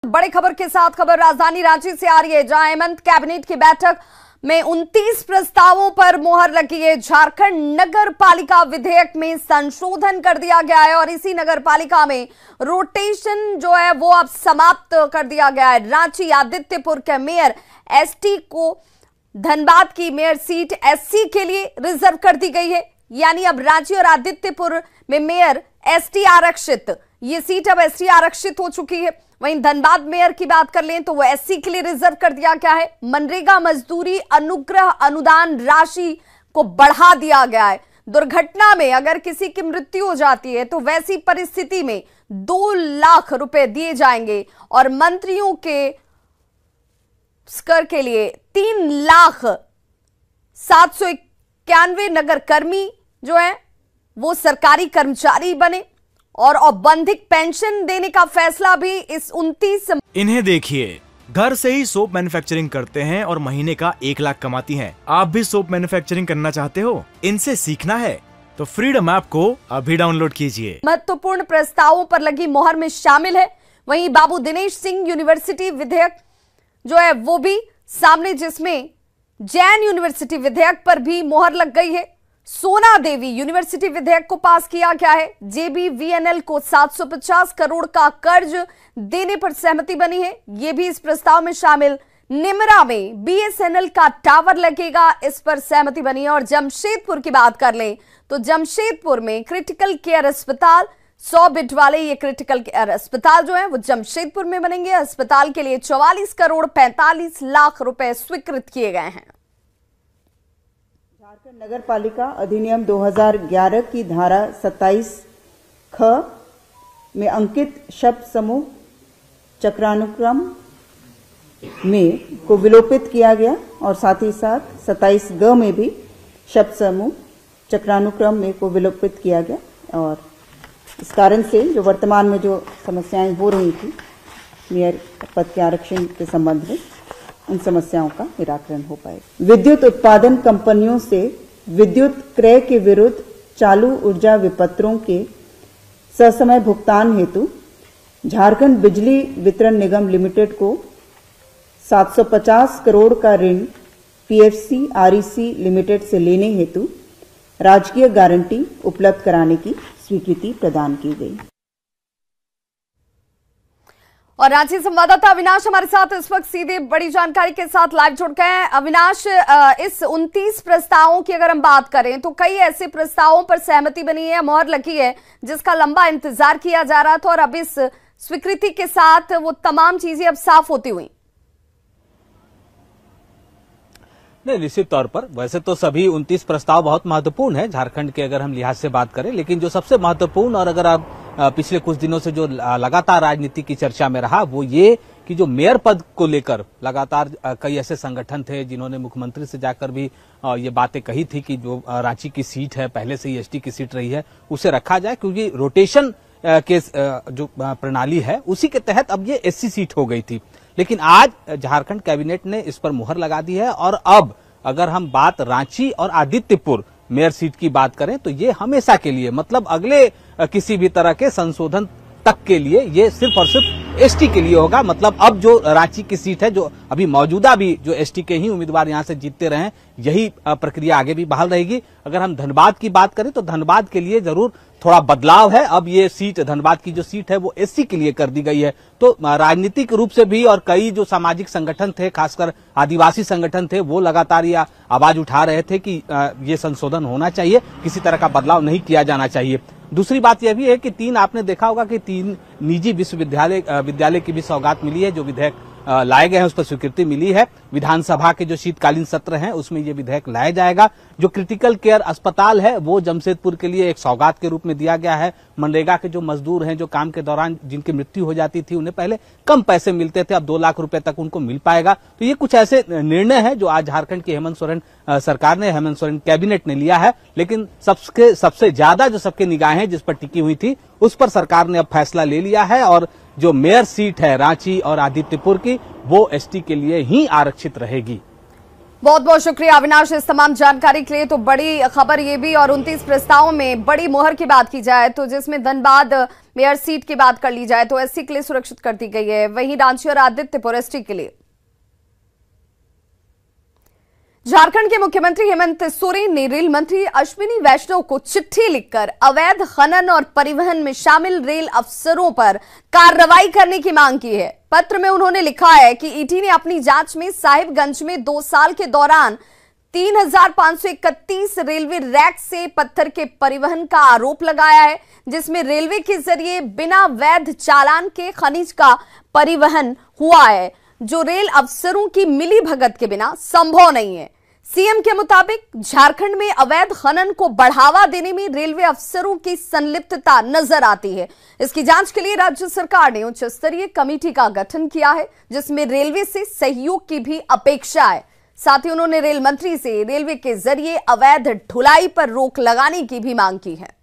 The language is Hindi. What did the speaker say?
बड़ी खबर के साथ खबर राजधानी रांची से आ रही है, जहां हेमंत कैबिनेट की बैठक में 29 प्रस्तावों पर मोहर लगी है। झारखंड नगर पालिका विधेयक में संशोधन कर दिया गया है और इसी नगर पालिका में रोटेशन जो है वो अब समाप्त कर दिया गया है। रांची आदित्यपुर के मेयर एसटी को धनबाद की मेयर सीट एससी के लिए रिजर्व कर दी गई है। यानी अब रांची और आदित्यपुर में मेयर एसटी आरक्षित, ये सीट अब एसटी आरक्षित हो चुकी है। वहीं धनबाद मेयर की बात कर लें तो वो एससी के लिए रिजर्व कर दिया गया है। मनरेगा मजदूरी अनुग्रह अनुदान राशि को बढ़ा दिया गया है। दुर्घटना में अगर किसी की मृत्यु हो जाती है तो वैसी परिस्थिति में 2 लाख रुपए दिए जाएंगे और मंत्रियों के स्कर के लिए 3,791 नगर कर्मी जो है वो सरकारी कर्मचारी बने और औपबंधिक पेंशन देने का फैसला भी इस 29। इन्हें देखिए, घर से ही सोप मैन्युफैक्चरिंग करते हैं और महीने का 1 लाख कमाती हैं। आप भी सोप मैन्युफैक्चरिंग करना चाहते हो, इनसे सीखना है तो फ्रीडम ऐप को अभी डाउनलोड कीजिए। महत्वपूर्ण प्रस्तावों पर लगी मोहर में शामिल है। वहीं बाबू दिनेश सिंह यूनिवर्सिटी विधेयक जो है वो भी सामने, जिसमें जैन यूनिवर्सिटी विधेयक पर भी मोहर लग गई है। सोना देवी यूनिवर्सिटी विधेयक को पास किया गया है। जेबीवीएनएल को 750 करोड़ का कर्ज देने पर सहमति बनी है, ये भी इस प्रस्ताव में शामिल। निमरा में बीएसएनएल का टावर लगेगा, इस पर सहमति बनी है। और जमशेदपुर की बात कर लें तो जमशेदपुर में क्रिटिकल केयर अस्पताल, 100 बेड वाले ये क्रिटिकल केयर अस्पताल जो है वो जमशेदपुर में बनेंगे। अस्पताल के लिए 44 करोड़ 45 लाख रुपए स्वीकृत किए गए हैं। झारखंड नगर पालिका अधिनियम 2011 की धारा 27 ख में अंकित शब्द समूह चक्रानुक्रम में को विलोपित किया गया और साथ ही साथ 27 ग में भी शब्द समूह चक्रानुक्रम में को विलोपित किया गया। और इस कारण से जो वर्तमान में जो समस्याएं हो रही थी मेयर पद के आरक्षण के संबंध में, उन समस्याओं का निराकरण हो पाएगा। विद्युत उत्पादन कंपनियों से विद्युत क्रय के विरुद्ध चालू ऊर्जा विपत्रों के ससमय भुगतान हेतु झारखंड बिजली वितरण निगम लिमिटेड को 750 करोड़ का ऋण पीएफसी आरईसी लिमिटेड से लेने हेतु राजकीय गारंटी उपलब्ध कराने की स्वीकृति प्रदान की गई। और रांची संवाददाता अविनाश हमारे साथ इस वक्त सीधे बड़ी जानकारी के साथ लाइव जुड़ गए हैं। अविनाश, इस 29 प्रस्तावों की अगर हम बात करें तो कई ऐसे प्रस्तावों पर सहमति बनी है, मोहर लगी है, जिसका लंबा इंतजार किया जा रहा था और अब इस स्वीकृति के साथ वो तमाम चीजें अब साफ होती हुई। नहीं, निश्चित तौर पर वैसे तो सभी 29 प्रस्ताव बहुत महत्वपूर्ण है झारखंड के अगर हम लिहाज से बात करें, लेकिन जो सबसे महत्वपूर्ण और अगर आप पिछले कुछ दिनों से जो लगातार राजनीति की चर्चा में रहा वो ये कि जो मेयर पद को लेकर लगातार कई ऐसे संगठन थे जिन्होंने मुख्यमंत्री से जाकर भी ये बातें कही थी कि जो रांची की सीट है पहले से ही एसटी की सीट रही है उसे रखा जाए, क्योंकि रोटेशन के जो प्रणाली है उसी के तहत अब ये एससी सीट हो गई थी। लेकिन आज झारखंड कैबिनेट ने इस पर मुहर लगा दी है और अब अगर हम बात रांची और आदित्यपुर मेयर सीट की बात करें तो ये हमेशा के लिए, मतलब अगले किसी भी तरह के संशोधन तक के लिए ये सिर्फ और सिर्फ एसटी के लिए होगा। मतलब अब जो रांची की सीट है, जो अभी मौजूदा भी जो एसटी के ही उम्मीदवार यहां से जीतते रहे, यही प्रक्रिया आगे भी बहाल रहेगी। अगर हम धनबाद की बात करें तो धनबाद के लिए जरूर थोड़ा बदलाव है। अब ये सीट, धनबाद की जो सीट है वो एससी के लिए कर दी गई है। तो राजनीतिक रूप से भी और कई जो सामाजिक संगठन थे, खासकर आदिवासी संगठन थे, वो लगातार ये आवाज उठा रहे थे कि ये संशोधन होना चाहिए, किसी तरह का बदलाव नहीं किया जाना चाहिए। दूसरी बात यह भी है कि 3 आपने देखा होगा कि 3 निजी विद्यालय की भी सौगात मिली है। जो विधेयक लाए गए हैं उस पर स्वीकृति मिली है। विधानसभा के जो शीतकालीन सत्र हैं उसमें ये विधेयक लाया जाएगा। जो क्रिटिकल केयर अस्पताल है वो जमशेदपुर के लिए एक सौगात के रूप में दिया गया है। मनरेगा के जो मजदूर हैं, जो काम के दौरान जिनकी मृत्यु हो जाती थी, उन्हें पहले कम पैसे मिलते थे, अब 2 लाख रुपए तक उनको मिल पाएगा। तो ये कुछ ऐसे निर्णय हैं जो आज झारखंड की हेमंत सोरेन सरकार ने, हेमंत सोरेन कैबिनेट ने लिया है। लेकिन सबसे ज्यादा जो सबके निगाहें जिस पर टिकी हुई थी उस पर सरकार ने अब फैसला ले लिया है और जो मेयर सीट है रांची और आदित्यपुर की वो एसटी के लिए ही आरक्षित रहेगी। बहुत बहुत शुक्रिया अविनाश इस तमाम जानकारी के लिए। तो बड़ी खबर ये भी, और 29 प्रस्तावों में बड़ी मोहर की बात की जाए तो जिसमें धनबाद मेयर सीट की बात कर ली जाए तो एससी के लिए सुरक्षित कर दी गई है, वहीं रांची और आदित्यपुर एसटी के लिए। झारखंड के मुख्यमंत्री हेमंत सोरेन ने रेल मंत्री अश्विनी वैष्णव को चिट्ठी लिखकर अवैध खनन और परिवहन में शामिल रेल अफसरों पर कार्रवाई करने की मांग की है। पत्र में उन्होंने लिखा है कि ईटी ने अपनी जांच में साहिबगंज में 2 साल के दौरान 3531 रेलवे रैक से पत्थर के परिवहन का आरोप लगाया है, जिसमें रेलवे के जरिए बिना वैध चालान के खनिज का परिवहन हुआ है, जो रेल अफसरों की मिलीभगत के बिना संभव नहीं है। सीएम के मुताबिक झारखंड में अवैध खनन को बढ़ावा देने में रेलवे अफसरों की संलिप्तता नजर आती है। इसकी जांच के लिए राज्य सरकार ने उच्च स्तरीय कमेटी का गठन किया है, जिसमें रेलवे से सहयोग की भी अपेक्षा है। साथ ही उन्होंने रेल मंत्री से रेलवे के जरिए अवैध ढुलाई पर रोक लगाने की भी मांग की है।